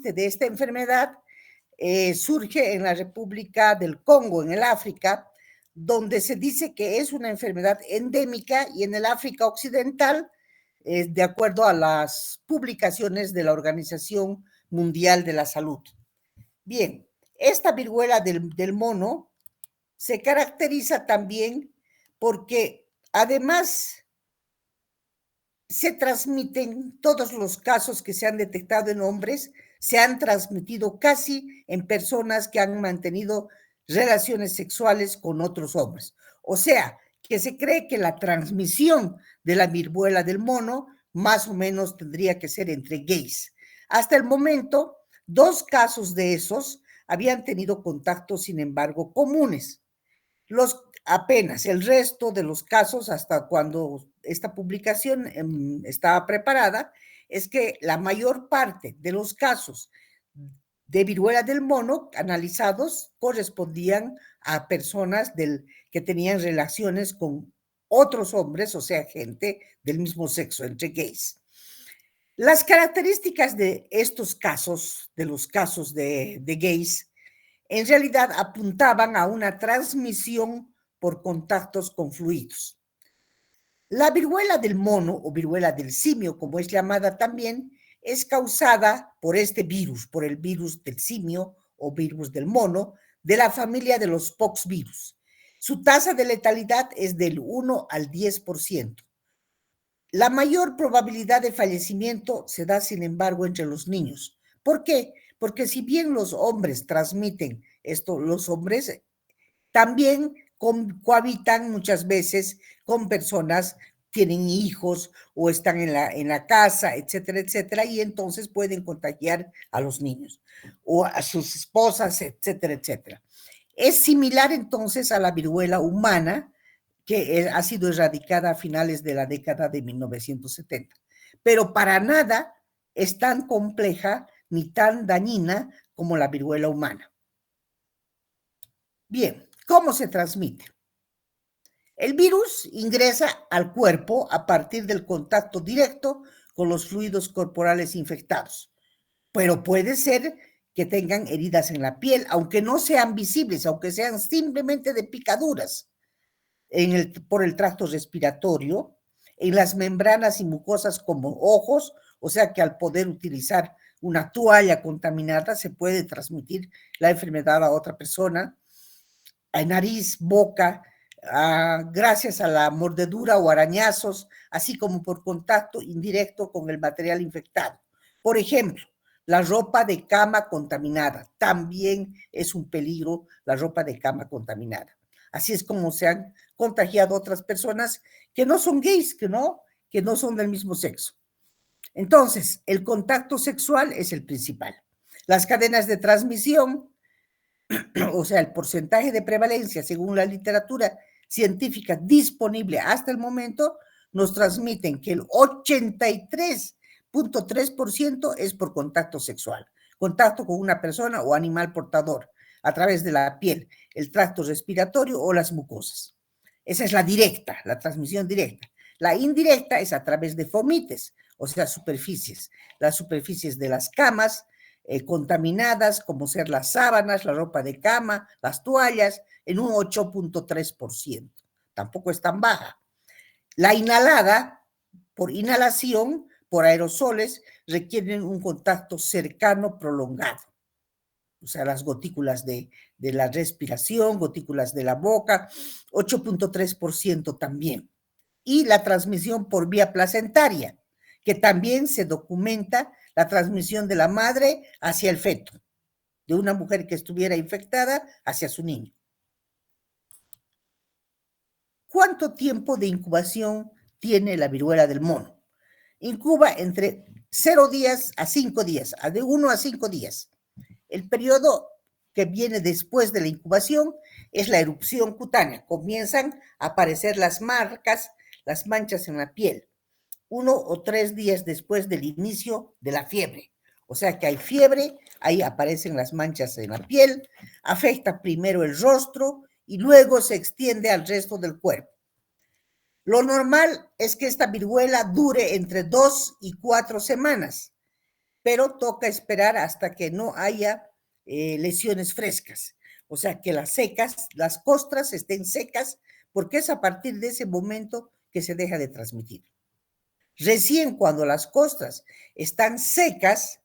de esta enfermedad surge en la República del Congo, en el África, donde se dice que es una enfermedad endémica y en el África Occidental, de acuerdo a las publicaciones de la Organización Mundial de la Salud. Bien, esta viruela del mono se caracteriza también porque además se transmiten todos los casos que se han detectado en hombres, se han transmitido casi en personas que han mantenido relaciones sexuales con otros hombres. O sea, que se cree que la transmisión de la viruela del mono más o menos tendría que ser entre gays. Hasta el momento, 2 casos de esos habían tenido contactos, sin embargo, comunes. Apenas el resto de los casos, hasta cuando esta publicación estaba preparada, es que la mayor parte de los casos de viruela del mono analizados correspondían a personas que tenían relaciones con otros hombres, o sea, gente del mismo sexo, entre gays. Las características de estos casos, de los casos de gays, en realidad apuntaban a una transmisión por contactos con fluidos. La viruela del mono o viruela del simio, como es llamada también, es causada por este virus, por el virus del simio o virus del mono, de la familia de los poxvirus. Su tasa de letalidad es del 1 al 10%. La mayor probabilidad de fallecimiento se da, sin embargo, entre los niños. ¿Por qué? Porque si bien los hombres transmiten esto, los hombres también cohabitan muchas veces con personas, tienen hijos o están en la casa, etcétera, etcétera, y entonces pueden contagiar a los niños o a sus esposas, etcétera, etcétera. Es similar entonces a la viruela humana, que ha sido erradicada a finales de la década de 1970, pero para nada es tan compleja ni tan dañina como la viruela humana. Bien, ¿cómo se transmite? El virus ingresa al cuerpo a partir del contacto directo con los fluidos corporales infectados, pero puede ser que tengan heridas en la piel, aunque no sean visibles, aunque sean simplemente de picaduras por el tracto respiratorio, en las membranas y mucosas como ojos, o sea que al poder utilizar una toalla contaminada se puede transmitir la enfermedad a otra persona, a nariz, boca, gracias a la mordedura o arañazos, así como por contacto indirecto con el material infectado. Por ejemplo, la ropa de cama contaminada, también es un peligro la ropa de cama contaminada. Así es como se han contagiado otras personas que no son gays, que no son del mismo sexo. Entonces, el contacto sexual es el principal. Las cadenas de transmisión, o sea, el porcentaje de prevalencia según la literatura científica disponible hasta el momento, nos transmiten que el 83.3% es por contacto sexual, contacto con una persona o animal portador a través de la piel, el tracto respiratorio o las mucosas. Esa es la directa, la transmisión directa. La indirecta es a través de fomites, o sea, superficies, las superficies de las camas, contaminadas, como ser las sábanas, la ropa de cama, las toallas, en un 8.3%. Tampoco es tan baja. La inhalada, por inhalación, por aerosoles, requieren un contacto cercano prolongado. O sea, las gotículas de la respiración, gotículas de la boca, 8.3% también. Y la transmisión por vía placentaria, que también se documenta la transmisión de la madre hacia el feto, de una mujer que estuviera infectada hacia su niño. ¿Cuánto tiempo de incubación tiene la viruela del mono? Incuba entre 0 días a 5 días, de 1 a 5 días. El periodo que viene después de la incubación es la erupción cutánea. Comienzan a aparecer las marcas, las manchas en la piel, 1 o 3 días después del inicio de la fiebre. O sea que hay fiebre, ahí aparecen las manchas en la piel, afecta primero el rostro y luego se extiende al resto del cuerpo. Lo normal es que esta viruela dure entre 2 y 4 semanas. pero toca esperar hasta que no haya lesiones frescas. O sea, que las costras estén secas, porque es a partir de ese momento que se deja de transmitir. Recién cuando las costras están secas,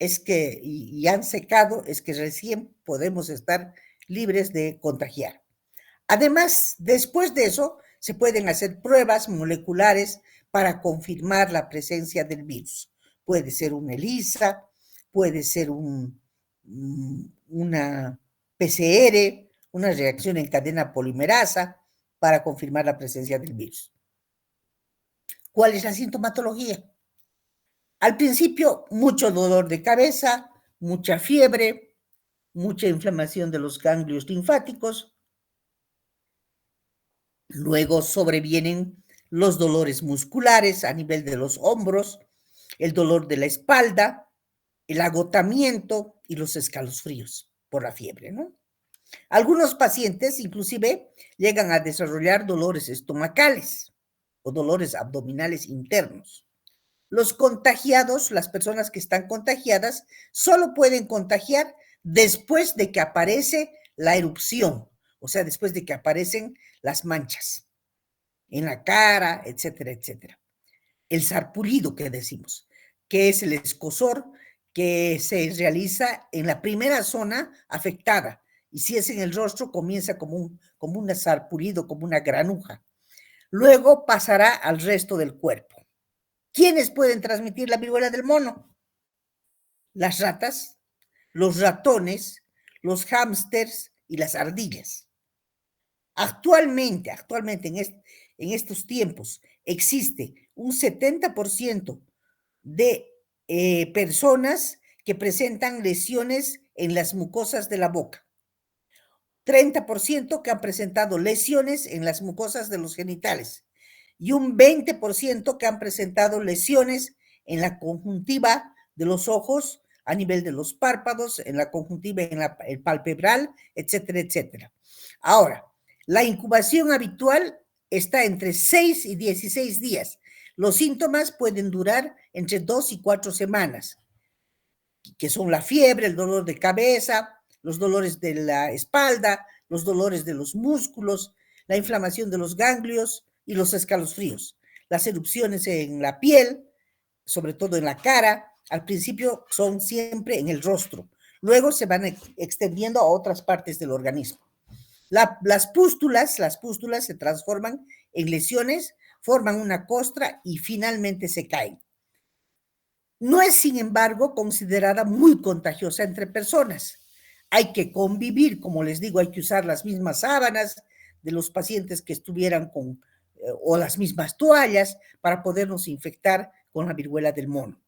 y han secado, es que recién podemos estar libres de contagiar. Además, después de eso, se pueden hacer pruebas moleculares para confirmar la presencia del virus. Puede ser una ELISA, puede ser una PCR, una reacción en cadena polimerasa para confirmar la presencia del virus. ¿Cuál es la sintomatología? Al principio, mucho dolor de cabeza, mucha fiebre, mucha inflamación de los ganglios linfáticos. Luego sobrevienen los dolores musculares a nivel de los hombros, el dolor de la espalda, el agotamiento y los escalofríos por la fiebre, ¿no? Algunos pacientes inclusive llegan a desarrollar dolores estomacales o dolores abdominales internos. Los contagiados, las personas que están contagiadas, solo pueden contagiar después de que aparece la erupción, o sea, después de que aparecen las manchas en la cara, etcétera, etcétera. El sarpullido que decimos, que es el escozor que se realiza en la primera zona afectada, y si es en el rostro comienza como un sarpullido, como una granuja. Luego pasará al resto del cuerpo. ¿Quiénes pueden transmitir la viruela del mono? Las ratas, los ratones, los hámsters y las ardillas. Actualmente en estos tiempos, existe un 70% de personas que presentan lesiones en las mucosas de la boca, 30% que han presentado lesiones en las mucosas de los genitales y un 20% que han presentado lesiones en la conjuntiva de los ojos, a nivel de los párpados, en la conjuntiva, en el palpebral, etcétera, etcétera. Ahora, la incubación habitual está entre 6 y 16 días. Los síntomas pueden durar entre 2 y 4 semanas, que son la fiebre, el dolor de cabeza, los dolores de la espalda, los dolores de los músculos, la inflamación de los ganglios y los escalofríos, las erupciones en la piel, sobre todo en la cara. Al principio son siempre en el rostro, luego se van extendiendo a otras partes del organismo. Las pústulas se transforman en lesiones, forman una costra y finalmente se caen. No es, sin embargo, considerada muy contagiosa entre personas. Hay que convivir, como les digo, hay que usar las mismas sábanas de los pacientes que estuvieran o las mismas toallas para podernos infectar con la viruela del mono.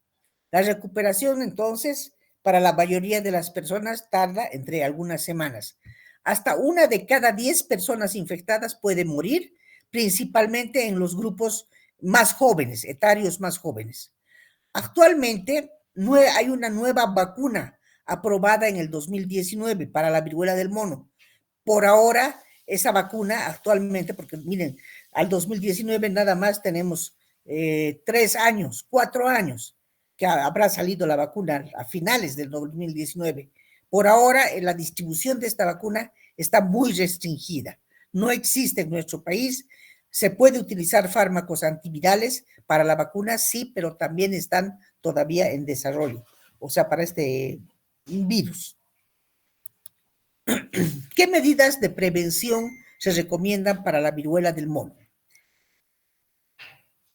La recuperación, entonces, para la mayoría de las personas tarda entre algunas semanas. Hasta 1 de cada 10 personas infectadas puede morir, principalmente en los grupos más jóvenes, etarios más jóvenes. Actualmente hay una nueva vacuna aprobada en el 2019 para la viruela del mono. Por ahora, esa vacuna actualmente, porque miren, al 2019 nada más tenemos 3 años, 4 años, que habrá salido la vacuna a finales del 2019. Por ahora, la distribución de esta vacuna está muy restringida. No existe en nuestro país. Se puede utilizar fármacos antivirales para la vacuna, sí, pero también están todavía en desarrollo, o sea, para este virus. ¿Qué medidas de prevención se recomiendan para la viruela del mono?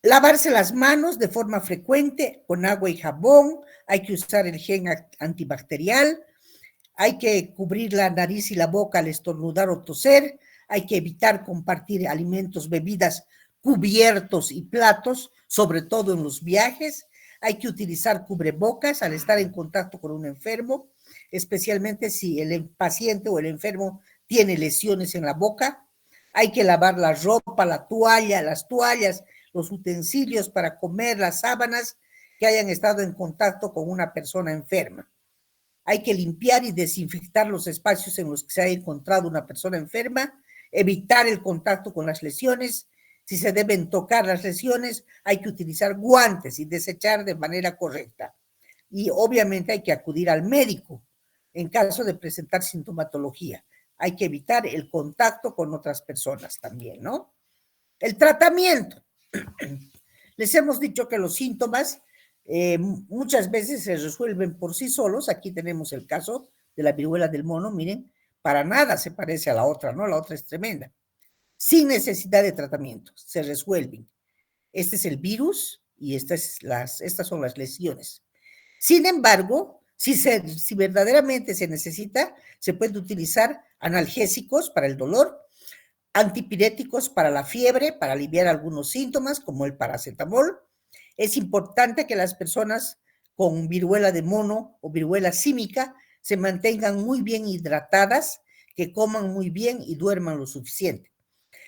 Lavarse las manos de forma frecuente con agua y jabón, hay que usar el gel antibacterial, hay que cubrir la nariz y la boca al estornudar o toser, hay que evitar compartir alimentos, bebidas, cubiertos y platos, sobre todo en los viajes, hay que utilizar cubrebocas al estar en contacto con un enfermo, especialmente si el paciente o el enfermo tiene lesiones en la boca, hay que lavar la ropa, la toalla, las toallas, los utensilios para comer, las sábanas que hayan estado en contacto con una persona enferma. Hay que limpiar y desinfectar los espacios en los que se ha encontrado una persona enferma, evitar el contacto con las lesiones. Si se deben tocar las lesiones, hay que utilizar guantes y desechar de manera correcta. y obviamente hay que acudir al médico en caso de presentar sintomatología. Hay que evitar el contacto con otras personas también, ¿no? El tratamiento. Les hemos dicho que los síntomas muchas veces se resuelven por sí solos. Aquí tenemos el caso de la viruela del mono, miren, para nada se parece a la otra, ¿no? La otra es tremenda. Sin necesidad de tratamiento, se resuelven. Este es el virus y estas son las lesiones. Sin embargo, si verdaderamente se necesita, se puede utilizar analgésicos para el dolor, antipiréticos para la fiebre, para aliviar algunos síntomas, como el paracetamol. Es importante que las personas con viruela de mono o viruela símica se mantengan muy bien hidratadas, que coman muy bien y duerman lo suficiente.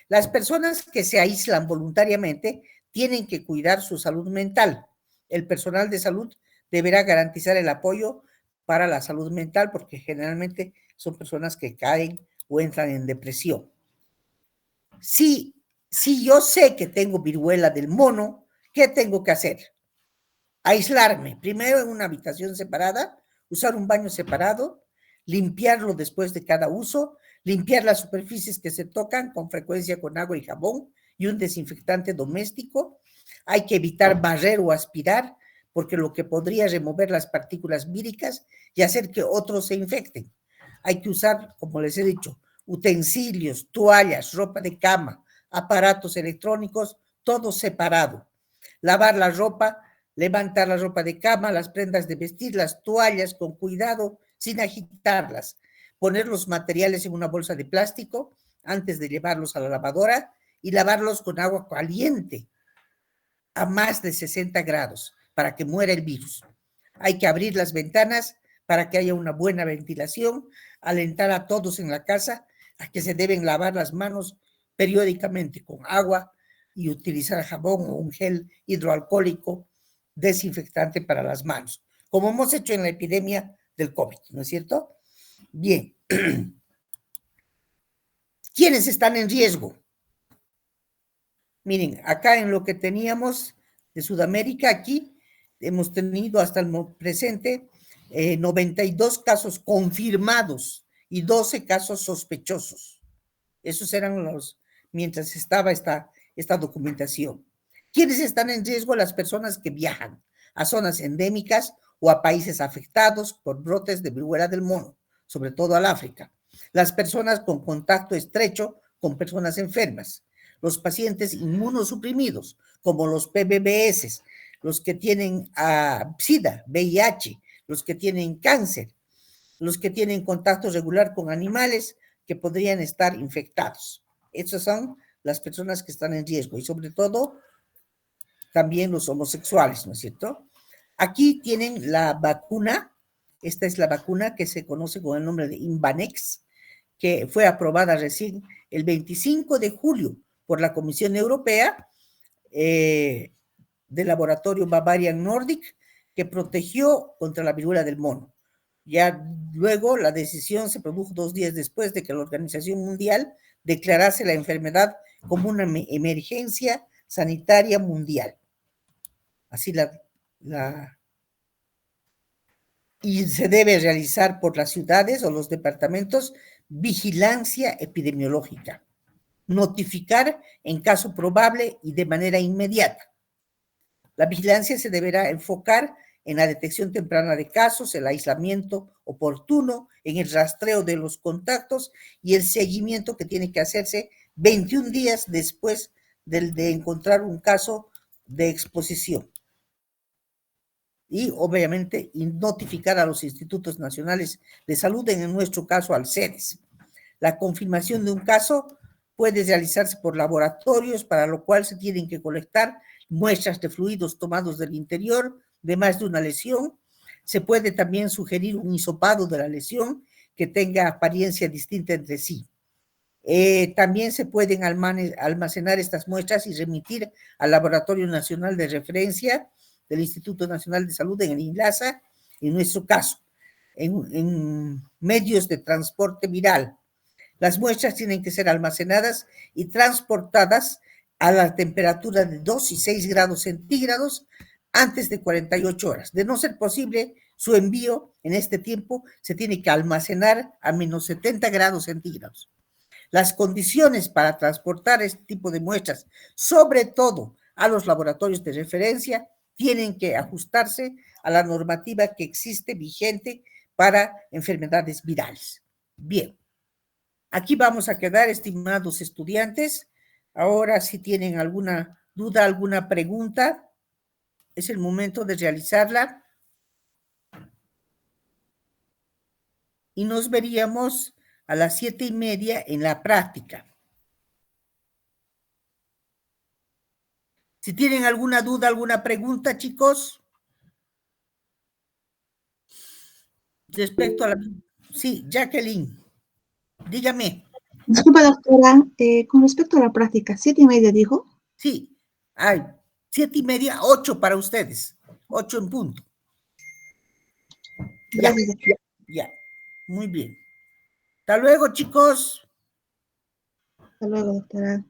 Las personas que se aíslan voluntariamente tienen que cuidar su salud mental. El personal de salud deberá garantizar el apoyo para la salud mental porque generalmente son personas que caen o entran en depresión. Si yo sé que tengo viruela del mono, ¿qué tengo que hacer? Aislarme, primero en una habitación separada, usar un baño separado, limpiarlo después de cada uso, limpiar las superficies que se tocan con frecuencia con agua y jabón y un desinfectante doméstico. Hay que evitar barrer o aspirar, porque lo que podría remover las partículas víricas y hacer que otros se infecten. Hay que usar, como les he dicho, utensilios, toallas, ropa de cama, aparatos electrónicos, todo separado. Lavar la ropa, levantar la ropa de cama, las prendas de vestir, las toallas con cuidado, sin agitarlas. Poner los materiales en una bolsa de plástico antes de llevarlos a la lavadora y lavarlos con agua caliente a más de 60 grados para que muera el virus. Hay que abrir las ventanas para que haya una buena ventilación, alentar a todos en la casa a que se deben lavar las manos periódicamente con agua y utilizar jabón o un gel hidroalcohólico desinfectante para las manos, como hemos hecho en la epidemia del COVID, ¿no es cierto? Bien. ¿Quiénes están en riesgo? Miren, acá en lo que teníamos de Sudamérica, aquí hemos tenido hasta el presente 92 casos confirmados y 12 casos sospechosos. Esos eran los, mientras estaba esta documentación. ¿Quiénes están en riesgo? Las personas que viajan a zonas endémicas o a países afectados por brotes de viruela del mono, sobre todo al África. Las personas con contacto estrecho con personas enfermas. Los pacientes inmunosuprimidos, como los PBBS, los que tienen SIDA, VIH, los que tienen cáncer, los que tienen contacto regular con animales que podrían estar infectados. Esas son las personas que están en riesgo y sobre todo también los homosexuales, ¿no es cierto? Aquí tienen la vacuna, esta es la vacuna que se conoce con el nombre de Imvanex, que fue aprobada recién el 25 de julio por la Comisión Europea del laboratorio Bavarian Nordic, que protegió contra la viruela del mono. Ya luego la decisión se produjo 2 días después de que la Organización Mundial declarase la enfermedad como una emergencia sanitaria mundial. Así y se debe realizar por las ciudades o los departamentos vigilancia epidemiológica, notificar en caso probable y de manera inmediata. La vigilancia se deberá enfocar en la detección temprana de casos, el aislamiento oportuno, en el rastreo de los contactos y el seguimiento que tiene que hacerse 21 días después de encontrar un caso de exposición. Y obviamente notificar a los institutos nacionales de salud, en nuestro caso al CEDES. La confirmación de un caso puede realizarse por laboratorios, para lo cual se tienen que colectar muestras de fluidos tomados del interior de más de una lesión. Se puede también sugerir un hisopado de la lesión que tenga apariencia distinta entre sí. También se pueden almacenar estas muestras y remitir al Laboratorio Nacional de Referencia del Instituto Nacional de Salud en el INLASA, en nuestro caso, en medios de transporte viral. Las muestras tienen que ser almacenadas y transportadas a la temperatura de 2 y 6 grados centígrados antes de 48 horas. De no ser posible, su envío en este tiempo se tiene que almacenar a menos 70 grados centígrados. Las condiciones para transportar este tipo de muestras, sobre todo a los laboratorios de referencia, tienen que ajustarse a la normativa que existe vigente para enfermedades virales. Bien, aquí vamos a quedar, estimados estudiantes. Ahora, si tienen alguna duda, alguna pregunta, es el momento de realizarla. Y nos veríamos a las 7:30 en la práctica. Si tienen alguna duda, alguna pregunta, chicos, respecto a la... Sí, Jacqueline, dígame. Disculpa, doctora, con respecto a la práctica, 7:30 dijo. Sí, hay 7:30, 8 para ustedes, 8 en punto. Ya, Gracias, doctora. ya, muy bien. Hasta luego, chicos. Hasta luego, doctora.